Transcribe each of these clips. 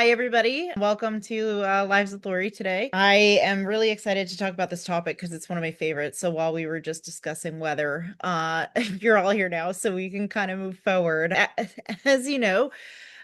Hi, everybody. Welcome to Lives with Laurie today. I am really excited to talk about this topic because it's one of my favorites. So while we were just discussing weather, you're all here now, so we can kind of move forward. As you know,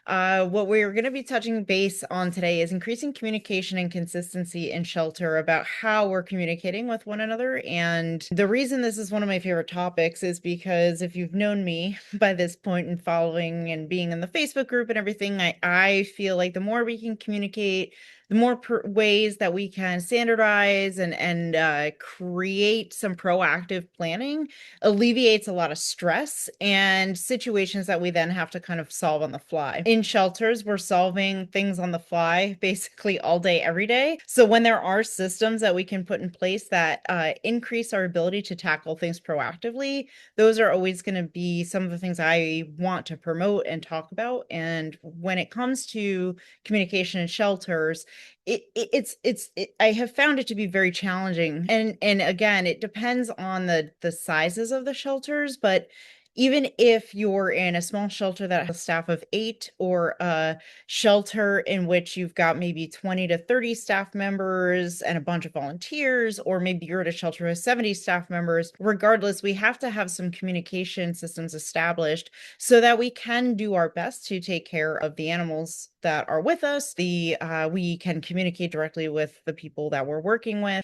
what we're going to be touching base on today is increasing communication and consistency in shelter about how we're communicating with one another. And the reason this is one of my favorite topics is because if you've known me by this point and following and being in the Facebook group and everything, I feel like the more we can communicate, the more ways that we can standardize and create some proactive planning alleviates a lot of stress and situations that we then have to kind of solve on the fly. In shelters, we're solving things on the fly basically all day, every day. So when there are systems that we can put in place that increase our ability to tackle things proactively, those are always going to be some of the things I want to promote and talk about. And when it comes to communication in shelters, I have found it to be very challenging. And again, it depends on the sizes of the shelters, but even if you're in a small shelter that has a staff of 8 or a shelter in which you've got maybe 20 to 30 staff members and a bunch of volunteers, or maybe you're at a shelter with 70 staff members, regardless, we have to have some communication systems established so that we can do our best to take care of the animals that are with us. We can communicate directly with the people that we're working with.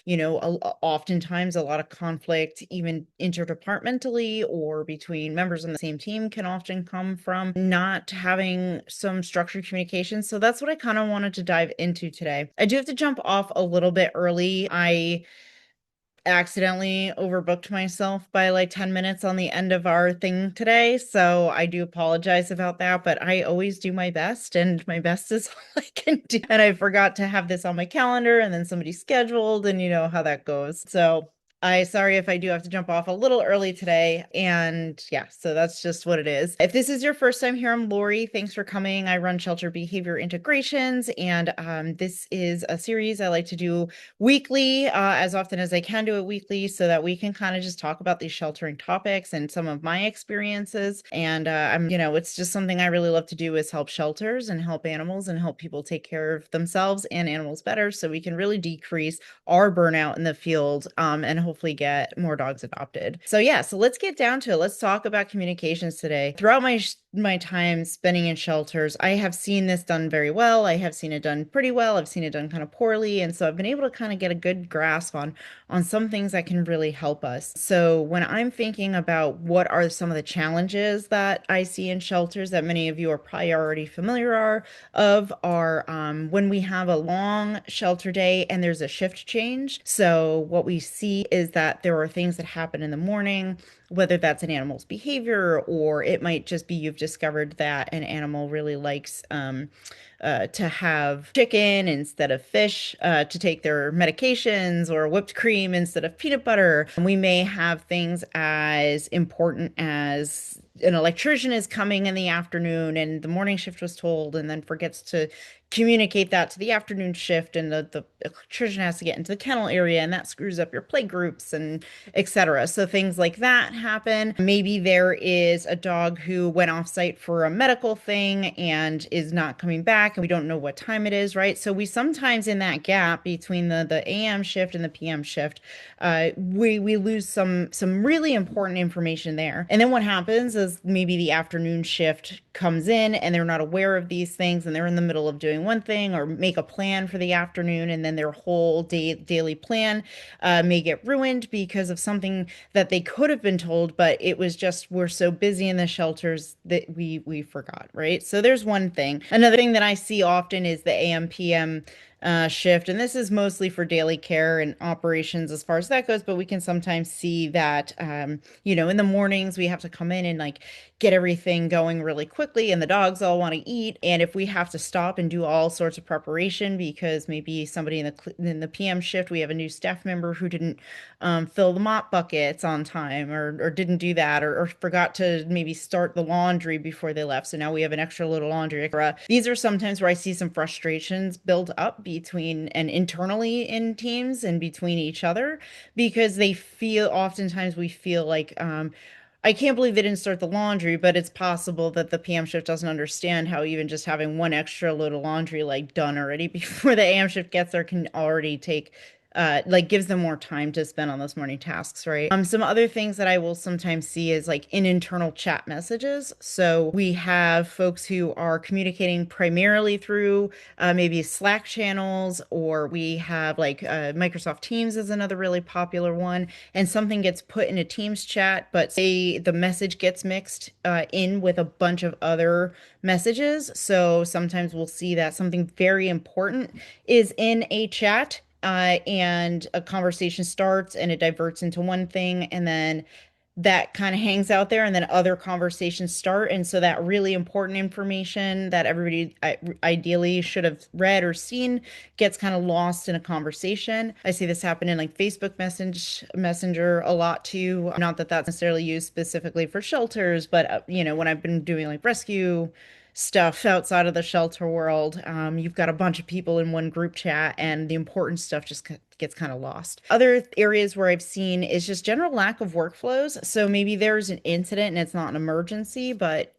Oftentimes a lot of conflict, even interdepartmentally or between members on the same team, can often come from not having some structured communication. So that's what I kind of wanted to dive into today. I do have to jump off a little bit early. I accidentally overbooked myself by like 10 minutes on the end of our thing today. So I do apologize about that, but I always do my best, and my best is all I can do. And I forgot to have this on my calendar, and then somebody scheduled, and you know how that goes. So sorry if I do have to jump off a little early today. And yeah, so that's just what it is. If this is your first time here, I'm Laurie. Thanks for coming. I run Shelter Behavior Integrations, and this is a series I like to do weekly, as often as I can do it weekly, so that we can kind of just talk about these sheltering topics and some of my experiences. And it's just something I really love to do, is help shelters and help animals and help people take care of themselves and animals better, so we can really decrease our burnout in the field, and hopefully get more dogs adopted. So yeah, so let's get down to it. Let's talk about communications today. Throughout my time spending in shelters, I have seen this done very well. I have seen it done pretty well. I've seen it done kind of poorly. And so I've been able to kind of get a good grasp on some things that can really help us. So when I'm thinking about what are some of the challenges that I see in shelters that many of you are probably already familiar are when we have a long shelter day and there's a shift change. So what we see is that there are things that happen in the morning, whether that's an animal's behavior, or it might just be you've discovered that an animal really likes to have chicken instead of fish, to take their medications, or whipped cream instead of peanut butter. We may have things as important as an electrician is coming in the afternoon and the morning shift was told, and then forgets to communicate that to the afternoon shift, and the electrician has to get into the kennel area, and that screws up your play groups and etc. So things like that happen. Maybe there is a dog who went off site for a medical thing and is not coming back, and we don't know what time it is, right? So we sometimes, in that gap between the AM shift and the PM shift, we lose some really important information there. And then what happens is maybe the afternoon shift comes in and they're not aware of these things, and they're in the middle of doing one thing or make a plan for the afternoon, and then their whole daily plan may get ruined because of something that they could have been told, but it was just, we're so busy in the shelters that we forgot, right? So there's one thing. Another thing that I see often is the AM PM shift, and this is mostly for daily care and operations as far as that goes, but we can sometimes see that in the mornings we have to come in and like get everything going really quickly, and the dogs all want to eat, and if we have to stop and do all sorts of preparation because maybe somebody in the PM shift, we have a new staff member who didn't fill the mop buckets on time, or didn't do that, or forgot to maybe start the laundry before they left, so now we have an extra load of laundry. These are sometimes where I see some frustrations build up between and internally in teams and between each other, because oftentimes we feel like I can't believe they didn't start the laundry, but it's possible that the PM shift doesn't understand how even just having one extra load of laundry like done already before the AM shift gets there can already take like gives them more time to spend on those morning tasks, right? Some other things that I will sometimes see is like in internal chat messages. So we have folks who are communicating primarily through maybe Slack channels, or we have like Microsoft Teams is another really popular one, and something gets put in a Teams chat, but say the message gets mixed in with a bunch of other messages. So sometimes we'll see that something very important is in a chat, and a conversation starts and it diverts into one thing, and then that kind of hangs out there, and then other conversations start. And so that really important information that everybody ideally should have read or seen gets kind of lost in a conversation. I see this happen in like Facebook Messenger a lot too. Not that that's necessarily used specifically for shelters, but when I've been doing like rescue stuff outside of the shelter world, you've got a bunch of people in one group chat, and the important stuff just gets kind of lost. Other areas where I've seen is just general lack of workflows. So maybe there's an incident and it's not an emergency, but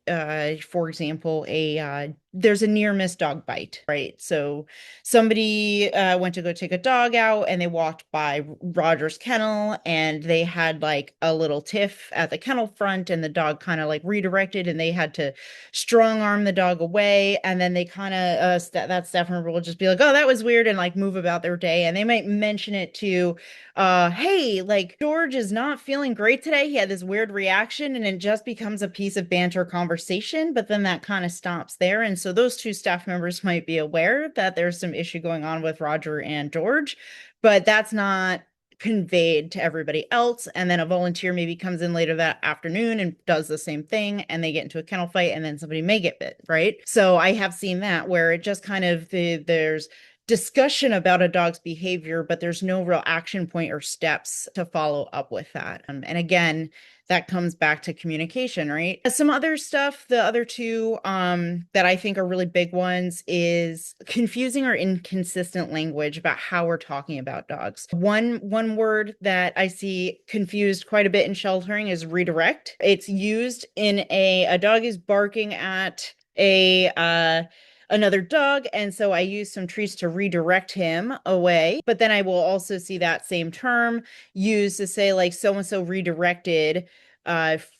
for example, a there's a near miss dog bite, right? So somebody went to go take a dog out, and they walked by Roger's kennel, and they had like a little tiff at the kennel front, and the dog kind of like redirected, and they had to strong arm the dog away. And then they kind of that staff member will just be like, oh, that was weird, and like move about their day. And they might mention it to hey, like George is not feeling great today, he had this weird reaction, and it just becomes a piece of banter conversation, but then that kind of stops there. And so those two staff members might be aware that there's some issue going on with Roger and George, but that's not conveyed to everybody else. And then a volunteer maybe comes in later that afternoon and does the same thing, and they get into a kennel fight, and then somebody may get bit, right? So I have seen that where it just kind of there's discussion about a dog's behavior, but there's no real action point or steps to follow up with that. And again, that comes back to communication, right? Some other stuff, the other two that I think are really big ones is confusing or inconsistent language about how we're talking about dogs. One word that I see confused quite a bit in sheltering is redirect. It's used in a dog is barking at a another dog, and so I use some treats to redirect him away. But then I will also see that same term used to say like so and so redirected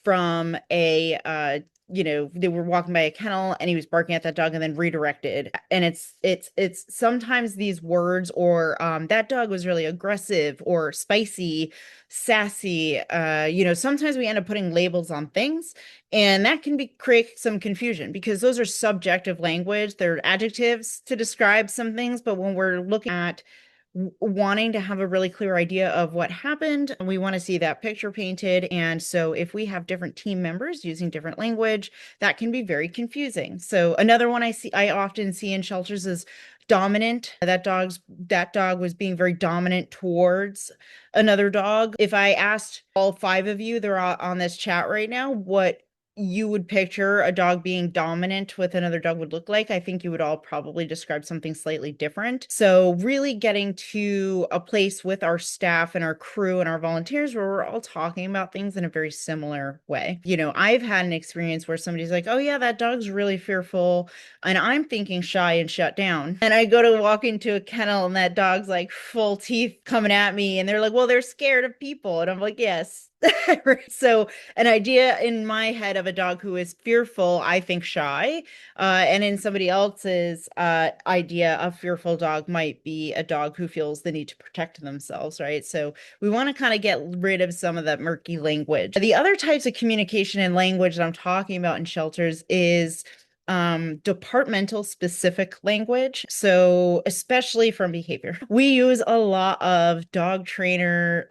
from a they were walking by a kennel and he was barking at that dog and then redirected. And it's sometimes these words, or that dog was really aggressive or spicy, sassy. Sometimes we end up putting labels on things, and that can create some confusion because those are subjective language. They're adjectives to describe some things, but when we're looking at wanting to have a really clear idea of what happened, we want to see that picture painted. And so if we have different team members using different language, that can be very confusing. So another one I often see in shelters is dominant. That dog was being very dominant towards another dog. If I asked all five of you, they're all on this chat right now, what you would picture a dog being dominant with another dog would look like, I think you would all probably describe something slightly different. So really getting to a place with our staff and our crew and our volunteers where we're all talking about things in a very similar way. I've had an experience where somebody's like, oh yeah, that dog's really fearful, and I'm thinking shy and shut down. And I go to walk into a kennel and that dog's like full teeth coming at me, and they're like, well, they're scared of people. And I'm like, yes. So an idea in my head of a dog who is fearful, I think shy, and in somebody else's idea, a fearful dog might be a dog who feels the need to protect themselves, right? So we want to kind of get rid of some of that murky language. The other types of communication and language that I'm talking about in shelters is departmental specific language. So especially from behavior, we use a lot of dog trainer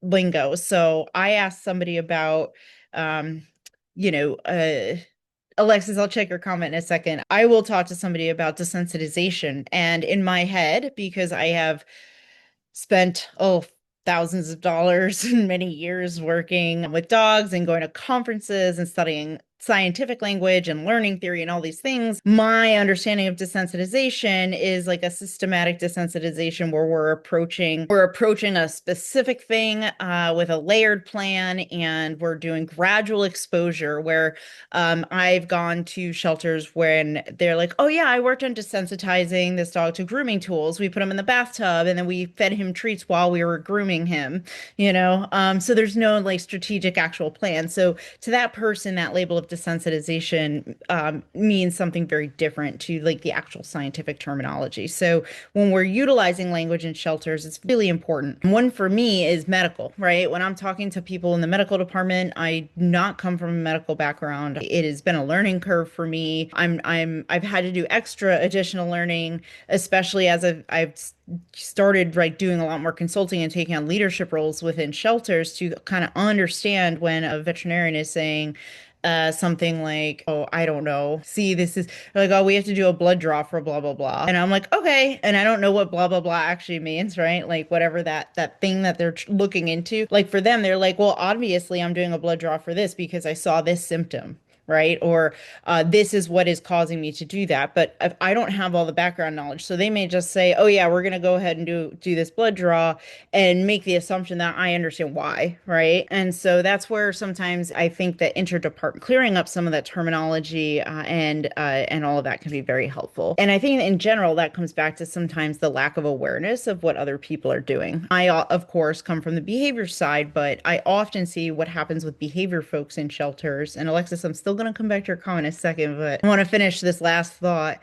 lingo. So I asked somebody about, you know, Alexis, I'll check your comment in a second. I will talk to somebody about desensitization. And in my head, because I have spent, thousands of dollars and many years working with dogs and going to conferences and studying scientific language and learning theory and all these things. My understanding of desensitization is like a systematic desensitization where we're approaching a specific thing with a layered plan, and we're doing gradual exposure where I've gone to shelters when they're like, oh yeah, I worked on desensitizing this dog to grooming tools. We put him in the bathtub and then we fed him treats while we were grooming him, so there's no like strategic actual plan. So to that person, that label of desensitization means something very different to like the actual scientific terminology. So when we're utilizing language in shelters, it's really important. One for me is medical, right? When I'm talking to people in the medical department, I do not come from a medical background. It has been a learning curve for me. I've had to do extra additional learning, especially as I've started like doing a lot more consulting and taking on leadership roles within shelters to kind of understand when a veterinarian is saying something like, oh, I don't know. See, this is like, oh, we have to do a blood draw for blah, blah, blah. And I'm like, okay. And I don't know what blah, blah, blah actually means, right? Like whatever that thing that they're looking into. Like for them, they're like, well, obviously I'm doing a blood draw for this because I saw this symptom. Right. Or this is what is causing me to do that. But if I don't have all the background knowledge. So they may just say, oh, yeah, we're going to go ahead and do this blood draw and make the assumption that I understand why. Right. And so that's where sometimes I think that interdepartment clearing up some of that terminology and all of that can be very helpful. And I think in general, that comes back to sometimes the lack of awareness of what other people are doing. I, of course, come from the behavior side, but I often see what happens with behavior folks in shelters. And Alexis, I'm still going to come back to your comment in a second, but I want to finish this last thought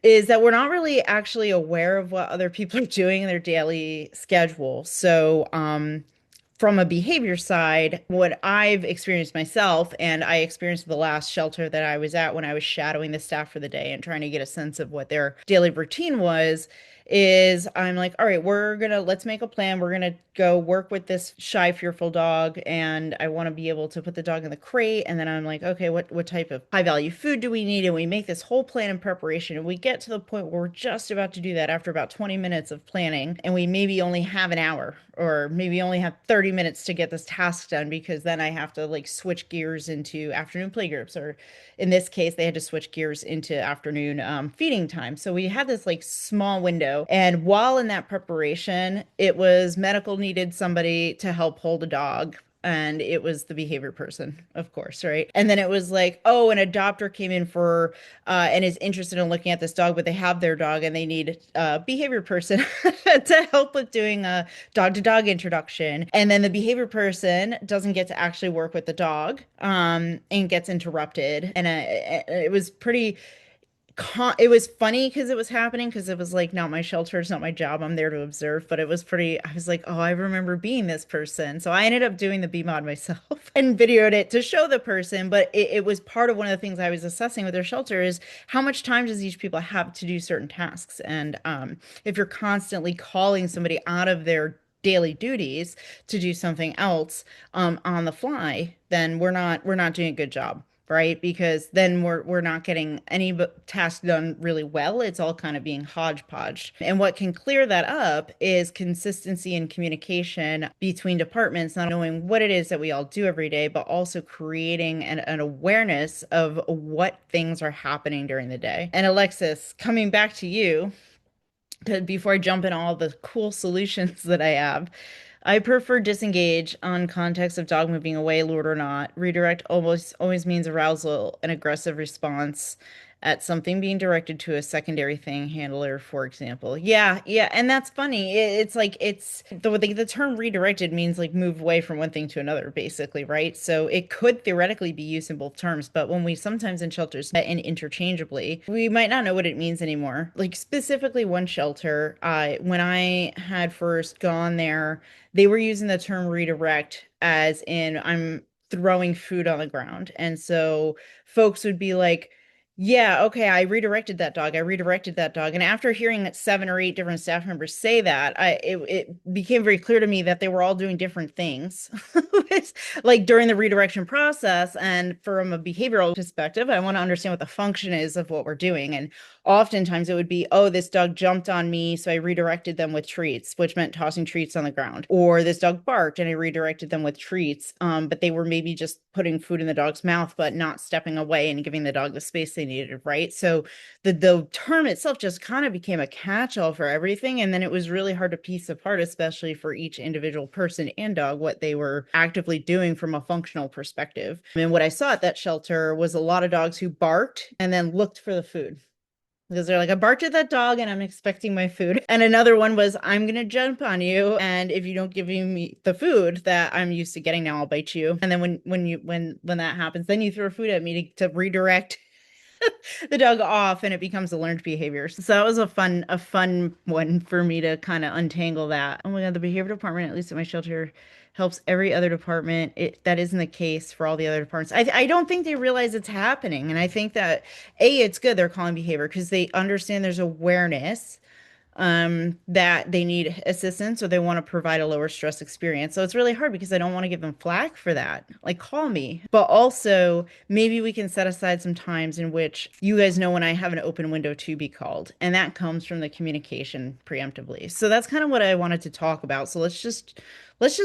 is that we're not really actually aware of what other people are doing in their daily schedule. So, from a behavior side, what I've experienced myself, and I experienced the last shelter that I was at when I was shadowing the staff for the day and trying to get a sense of what their daily routine was, is I'm like, all right, let's make a plan. We're gonna go work with this shy, fearful dog, and I want to be able to put the dog in the crate. And then I'm like, okay, what type of high value food do we need? And we make this whole plan in preparation, and we get to the point where we're just about to do that after about 20 minutes of planning, and we maybe only have an hour or maybe only have 30 minutes to get this task done because then I have to like switch gears into afternoon play groups, or in this case, they had to switch gears into afternoon feeding time. So we had this like small window. And while in that preparation, it was medical needed somebody to help hold a dog. And it was the behavior person, of course, right? And then it was like, oh, an adopter came in for and is interested in looking at this dog, but they have their dog and they need a behavior person to help with doing a dog to dog introduction. And then the behavior person doesn't get to actually work with the dog and gets interrupted. And it was pretty it was funny because it was happening because it was like not my shelter, it's not my job, I'm there to observe, but it was pretty, I was like, oh, I remember being this person. So I ended up doing the BMOD myself and videoed it to show the person, but it was part of one of the things I was assessing with their shelter is how much time does each people have to do certain tasks. And if you're constantly calling somebody out of their daily duties to do something else on the fly, then we're not doing a good job, right? Because then we're not getting any task done really well. It's all kind of being hodgepodge. And what can clear that up is consistency and communication between departments, not knowing what it is that we all do every day, but also creating an awareness of what things are happening during the day. And Alexis, coming back to you, before I jump in all the cool solutions that I have, I prefer disengage on context of dog moving away, lured or not. Redirect almost always means arousal and aggressive response at something being directed to a secondary thing handler, for example. Yeah, yeah, and that's funny. It's like it's the term redirected means like move away from one thing to another, basically, right? So it could theoretically be used in both terms, but when we sometimes in shelters and interchangeably, we might not know what it means anymore. Like specifically one shelter, when I had first gone there, they were using the term redirect as in I'm throwing food on the ground. And so folks would be like, Yeah, okay, I redirected that dog. I redirected that dog. And after hearing that 7 or 8 different staff members say that, it became very clear to me that they were all doing different things. It's like during the redirection process. And from a behavioral perspective, I want to understand what the function is of what we're doing. And oftentimes it would be, oh, this dog jumped on me, so I redirected them with treats, which meant tossing treats on the ground. Or this dog barked and I redirected them with treats. But they were maybe just putting food in the dog's mouth, but not stepping away and giving the dog the space they needed, right? So the term itself just kind of became a catch-all for everything. And then it was really hard to piece apart, especially for each individual person and dog, what they were actively doing from a functional perspective. And what I saw at that shelter was a lot of dogs who barked and then looked for the food. Because they're like, I barked at that dog and I'm expecting my food. And another one was, I'm gonna jump on you, and if you don't give me the food that I'm used to getting now, I'll bite you. And then when that happens, then you throw food at me to redirect the dog off, and it becomes a learned behavior. So that was a fun one for me to kind of untangle that. Oh my God, the behavior department, at least at my shelter, helps every other department. That isn't the case for all the other departments. I don't think they realize it's happening. And I think that it's good they're calling behavior because they understand there's awareness that they need assistance or they want to provide a lower stress experience. So it's really hard because I don't want to give them flack for that. Like, call me. But also, maybe we can set aside some times in which you guys know when I have an open window to be called. And that comes from the communication preemptively. So that's kind of what I wanted to talk about. So let's just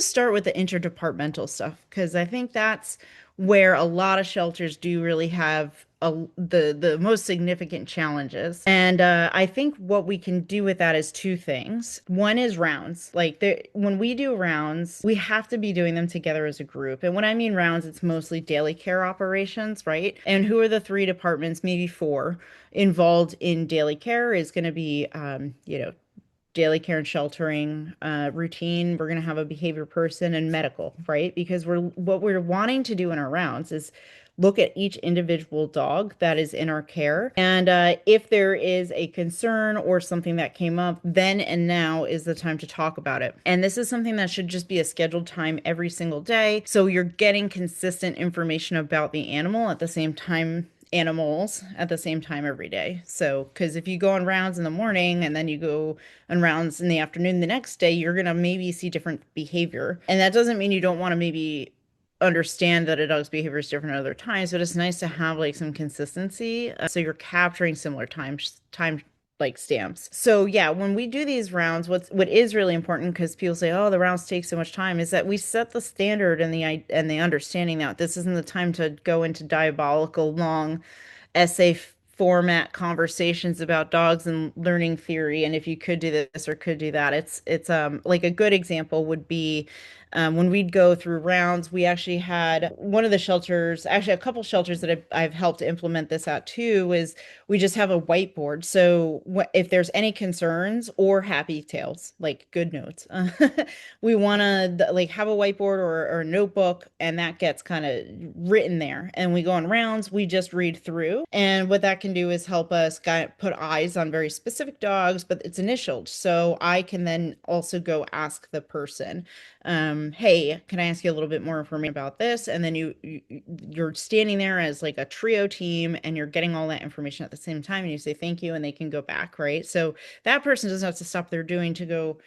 start with the interdepartmental stuff because I think that's where a lot of shelters do really have the most significant challenges. And I think what we can do with that is two things. One is rounds. Like when we do rounds, we have to be doing them together as a group. And when I mean rounds, it's mostly daily care operations, right? And who are the three departments, maybe four, involved in daily care is going to be, daily care and sheltering routine. We're going to have a behavior person and medical, right? Because what we're wanting to do in our rounds is look at each individual dog that is in our care. And if there is a concern or something that came up, then and now is the time to talk about it. And this is something that should just be a scheduled time every single day. So you're getting consistent information about the animal at the same time animals at the same time every day. So, because if you go on rounds in the morning and then you go on rounds in the afternoon the next day, you're going to maybe see different behavior. And that doesn't mean you don't want to maybe understand that a dog's behavior is different at other times, but it's nice to have like some consistency. So you're capturing similar time like stamps. So yeah, when we do these rounds, what is really important because people say, "Oh, the rounds take so much time," is that we set the standard and the understanding that this isn't the time to go into diabolical long essay format conversations about dogs and learning theory and if you could do this or could do that. It's like a good example would be when we'd go through rounds, we actually had one of the shelters, actually a couple shelters that I've helped implement this at too, is we just have a whiteboard. So if there's any concerns or happy tales, like good notes, we want to like have a whiteboard or a notebook, and that gets kind of written there. And we go on rounds, we just read through. And what that can do is help us put eyes on very specific dogs, but it's initialed. So I can then also go ask the person, hey, can I ask you a little bit more information about this? And then you're standing there as like a trio team and you're getting all that information at the same time and you say thank you and they can go back, right? So that person doesn't have to stop what they're doing to go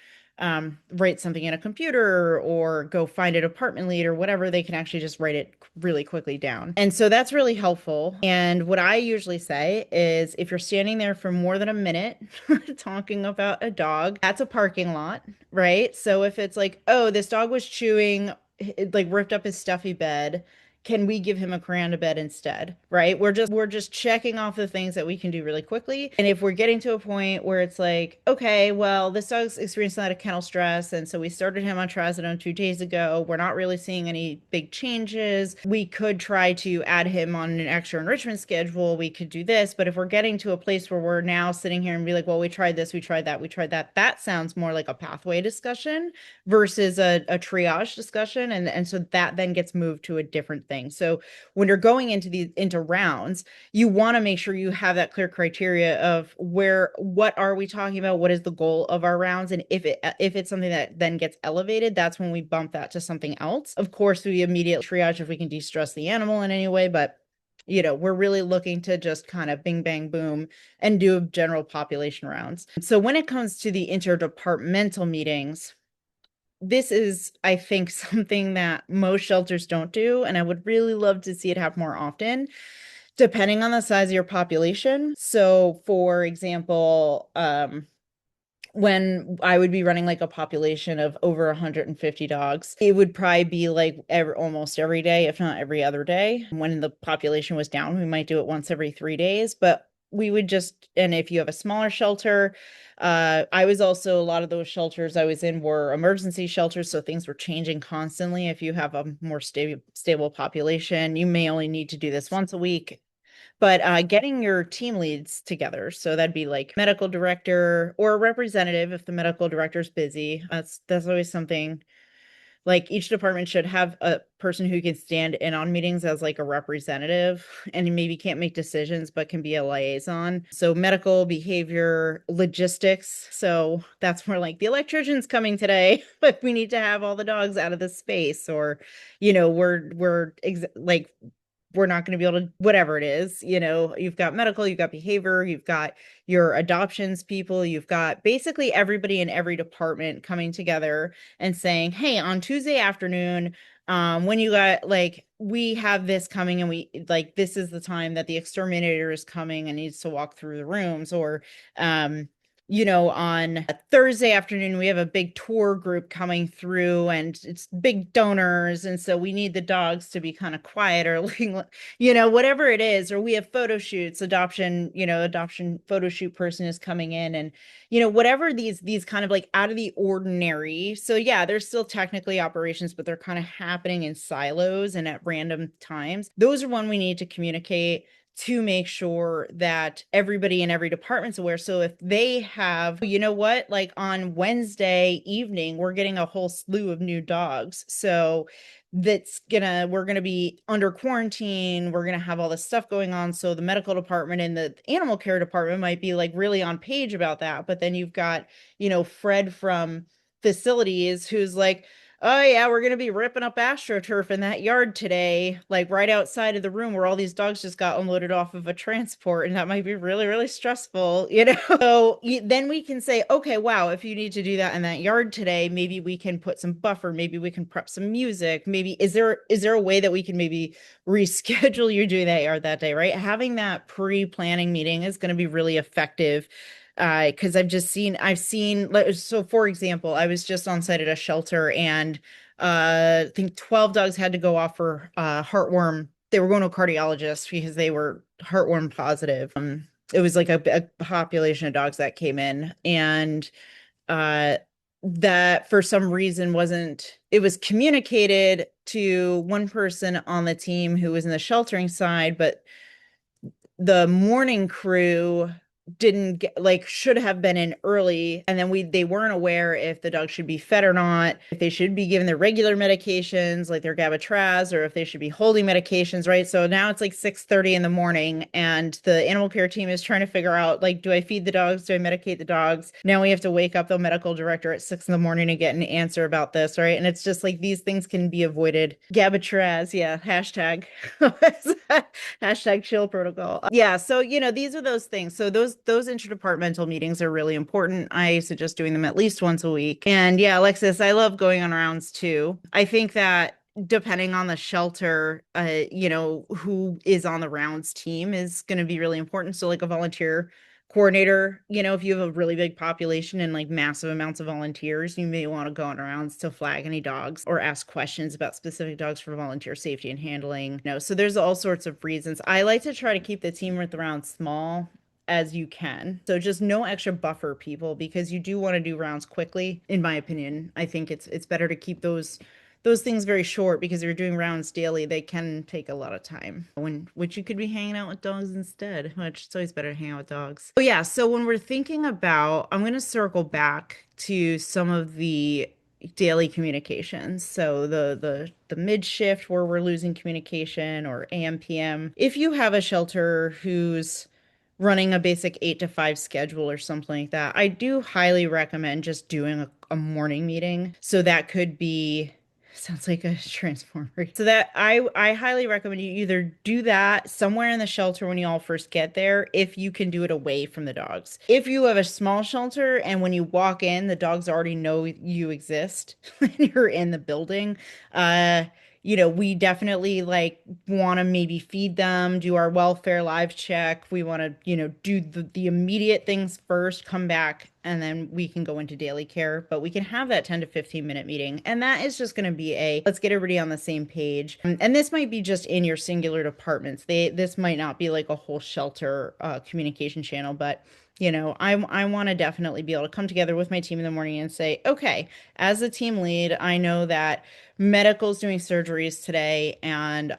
write something in a computer or go find a department lead or whatever. They can actually just write it really quickly down. And so that's really helpful. And what I usually say is if you're standing there for more than a minute talking about a dog, that's a parking lot, right? So if it's like, oh, this dog was chewing, it like ripped up his stuffy bed. Can we give him a crayon to bed instead? Right? We're just checking off the things that we can do really quickly. And if we're getting to a point where it's like, okay, well, this dog's experiencing a lot of kennel stress, and so we started him on trazodone 2 days ago. We're not really seeing any big changes. We could try to add him on an extra enrichment schedule. We could do this, but if we're getting to a place where we're now sitting here and be like, well, we tried this, we tried that, we tried that, that sounds more like a pathway discussion versus a triage discussion. And so that then gets moved to a different thing. So when you're going into rounds, you want to make sure you have that clear criteria of what are we talking about? What is the goal of our rounds? And if it's something that then gets elevated, that's when we bump that to something else. Of course, we immediately triage if we can de-stress the animal in any way, but we're really looking to just kind of bing, bang, boom and do general population rounds. So when it comes to the interdepartmental meetings, this is, I think, something that most shelters don't do, and I would really love to see it happen more often, depending on the size of your population. So, for example, when I would be running like a population of over 150 dogs, it would probably be like almost every day, if not every other day. When the population was down, we might do it once every 3 days, but we would just, and if you have a smaller shelter, I was also, a lot of those shelters I was in were emergency shelters, so things were changing constantly. If you have a more stable population, you may only need to do this once a week, but getting your team leads together. So that'd be like medical director or a representative if the medical director's busy. That's always something, like each department should have a person who can stand in on meetings as like a representative and maybe can't make decisions but can be a liaison. So medical, behavior, logistics. So that's where like the electrician's coming today, but we need to have all the dogs out of the space, or like we're not going to be able to, whatever it is, you've got medical, you've got behavior, you've got your adoptions people, you've got basically everybody in every department coming together and saying, hey, on Tuesday afternoon, when you got like, we have this coming, and we like, this is the time that the exterminator is coming and needs to walk through the rooms, or on a Thursday afternoon, we have a big tour group coming through and it's big donors. And so we need the dogs to be kind of quiet, or, whatever it is, or we have photo shoots, adoption photo shoot person is coming in, and, whatever these kind of like out of the ordinary. So yeah, there's still technically operations, but they're kind of happening in silos and at random times. Those are when we need to communicate to make sure that everybody in every department's aware. So if they have, like on Wednesday evening, we're getting a whole slew of new dogs. So we're gonna be under quarantine. We're gonna have all this stuff going on. So the medical department and the animal care department might be like really on page about that. But then you've got, Fred from facilities who's like, oh yeah, we're gonna be ripping up AstroTurf in that yard today, like right outside of the room where all these dogs just got unloaded off of a transport, and that might be really, really stressful, So then we can say, okay, wow, if you need to do that in that yard today, maybe we can put some buffer, maybe we can prep some music, maybe is there a way that we can maybe reschedule you doing that yard that day, right? Having that pre-planning meeting is going to be really effective. Because I've seen, so for example, I was just on site at a shelter, and I think 12 dogs had to go off for heartworm. They were going to a cardiologist because they were heartworm positive. It was like a population of dogs that came in, and uh, that for some reason it was communicated to one person on the team who was in the sheltering side, but the morning crew didn't get, like, should have been in early, and then they weren't aware if the dog should be fed or not, if they should be given their regular medications like their gabatraz, or if they should be holding medications, right? So now it's like 6:30 in the morning, and the animal care team is trying to figure out, like, do I feed the dogs, do I medicate the dogs? Now we have to wake up the medical director at 6 in the morning to get an answer about this, right? And it's just like, these things can be avoided. Gabatraz, yeah, hashtag hashtag chill protocol. Yeah, so these are those things. So those interdepartmental meetings are really important. I suggest doing them at least once a week. And yeah, Alexis, I love going on rounds too. I think that depending on the shelter, who is on the rounds team is going to be really important. So like a volunteer coordinator, if you have a really big population and like massive amounts of volunteers, you may want to go on rounds to flag any dogs or ask questions about specific dogs for volunteer safety and handling. So there's all sorts of reasons. I like to try to keep the team with the rounds small as you can. So just no extra buffer people, because you do want to do rounds quickly. In my opinion, I think it's better to keep those things very short, because if you're doing rounds daily, they can take a lot of time, which you could be hanging out with dogs instead, which it's always better to hang out with dogs. Oh yeah, so when we're thinking about, I'm going to circle back to some of the daily communications. So the mid shift where we're losing communication, or AM PM. If you have a shelter who's running a basic 8 to 5 schedule or something like that, I do highly recommend just doing a morning meeting. So that could be Sounds like a transformer. So that I highly recommend you either do that somewhere in the shelter when you all first get there, if you can do it away from the dogs. If you have a small shelter and when you walk in, the dogs already know you exist and you're in the building, uh, we definitely like want to maybe feed them, do our welfare live check. We want to, do the immediate things first, come back, and then we can go into daily care. But we can have that 10 to 15-minute meeting. And that is just going to be let's get everybody on the same page. And this might be just in your singular departments. This might not be like a whole shelter communication channel, but I want to definitely be able to come together with my team in the morning and say, okay, as a team lead, I know that medical's doing surgeries today, and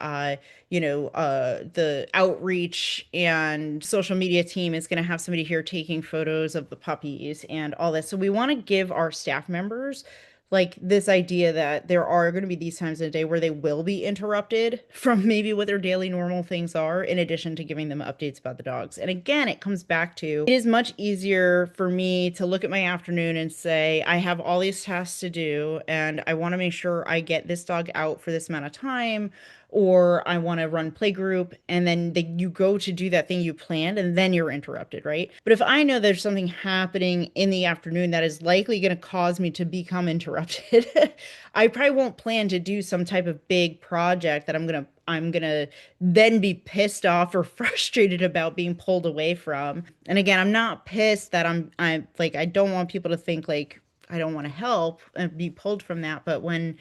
the outreach and social media team is going to have somebody here taking photos of the puppies and all this. So we want to give our staff members like this idea that there are going to be these times in a day where they will be interrupted from maybe what their daily normal things are, in addition to giving them updates about the dogs. And again, it comes back to it is much easier for me to look at my afternoon and say, I have all these tasks to do, and I want to make sure I get this dog out for this amount of time, or I want to run playgroup, and then you go to do that thing you planned, and then you're interrupted, right? But if I know there's something happening in the afternoon that is likely going to cause me to become interrupted, I probably won't plan to do some type of big project that I'm gonna then be pissed off or frustrated about being pulled away from. And again, I'm not pissed that I'm like, I don't want people to think like I don't want to help and be pulled from that, but when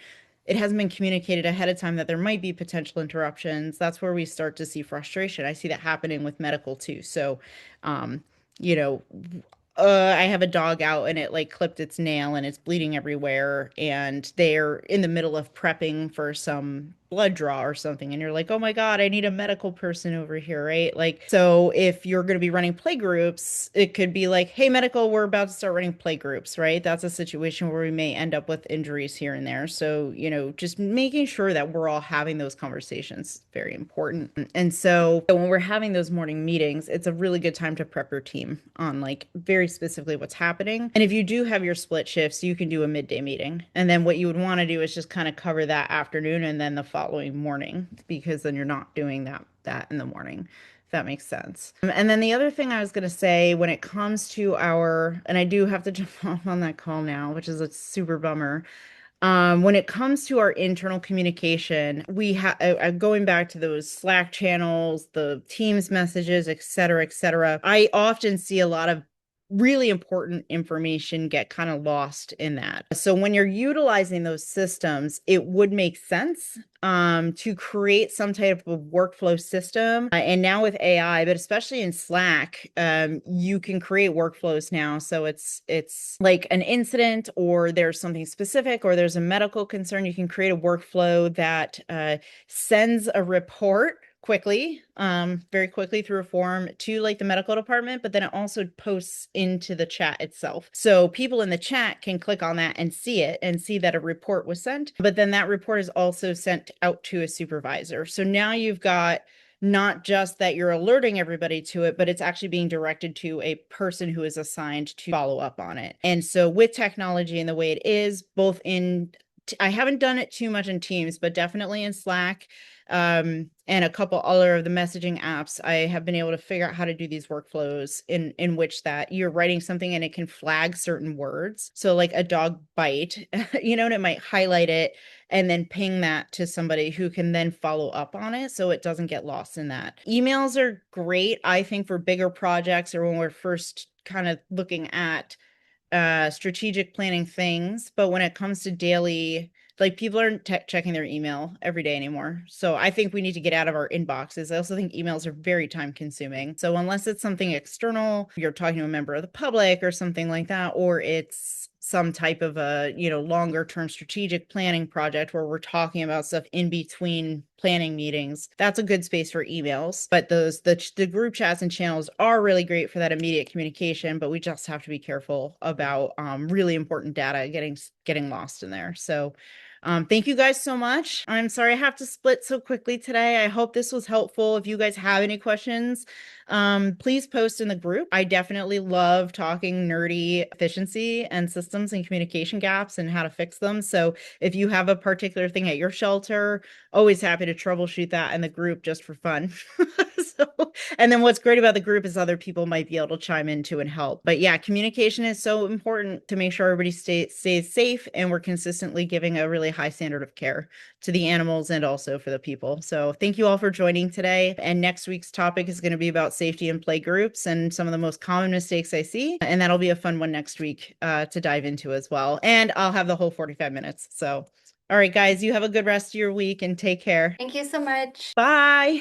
it hasn't been communicated ahead of time that there might be potential interruptions, that's where we start to see frustration. I see that happening with medical too. So, um, you know, I have a dog out and it like clipped its nail and it's bleeding everywhere, and they're in the middle of prepping for some blood draw or something, and you're like, oh my God, I need a medical person over here, right? Like, so if you're going to be running play groups, it could be like, hey, medical, we're about to start running play groups, right? That's a situation where we may end up with injuries here and there. So, just making sure that we're all having those conversations, very important. And so when we're having those morning meetings, it's a really good time to prep your team on like very specifically what's happening. And if you do have your split shifts, you can do a midday meeting. And then what you would want to do is just kind of cover that afternoon and then the following morning, because then you're not doing that in the morning, if that makes sense. And then the other thing I was going to say when it comes to and I do have to jump off on that call now, which is a super bummer. When it comes to our internal communication, we have going back to those Slack channels, the Teams messages, et cetera, et cetera. I often see a lot of really important information get kind of lost in that. So when you're utilizing those systems, it would make sense to create some type of workflow system. And now with AI, but especially in Slack, you can create workflows now. So it's like an incident, or there's something specific, or there's a medical concern. You can create a workflow that sends a report quickly, very quickly through a form to like the medical department, but then it also posts into the chat itself. So people in the chat can click on that and see it and see that a report was sent, but then that report is also sent out to a supervisor. So now you've got not just that you're alerting everybody to it, but it's actually being directed to a person who is assigned to follow up on it. And so with technology and the way it is, I haven't done it too much in Teams, but definitely in Slack, and a couple other of the messaging apps, I have been able to figure out how to do these workflows in which that you're writing something and it can flag certain words. So like a dog bite, and it might highlight it and then ping that to somebody who can then follow up on it so it doesn't get lost in that. Emails are great, I think, for bigger projects or when we're first kind of looking at strategic planning things, but when it comes to daily, like people aren't checking their email every day anymore. So I think we need to get out of our inboxes. I also think emails are very time consuming. So unless it's something external, you're talking to a member of the public or something like that, or it's some type of a, longer term strategic planning project where we're talking about stuff in between planning meetings, that's a good space for emails. But the group chats and channels are really great for that immediate communication, but we just have to be careful about really important data getting lost in there. So Thank you guys so much. I'm sorry I have to split so quickly today. I hope this was helpful. If you guys have any questions, please post in the group. I definitely love talking nerdy efficiency and systems and communication gaps and how to fix them. So if you have a particular thing at your shelter, always happy to troubleshoot that in the group just for fun. So, and then what's great about the group is other people might be able to chime in too and help. But yeah, communication is so important to make sure everybody stays safe and we're consistently giving a really high standard of care to the animals and also for the people. So thank you all for joining today. And next week's topic is going to be about safety in play groups and some of the most common mistakes I see. And that'll be a fun one next week to dive into as well. And I'll have the whole 45 minutes. So, all right, guys, you have a good rest of your week and take care. Thank you so much. Bye.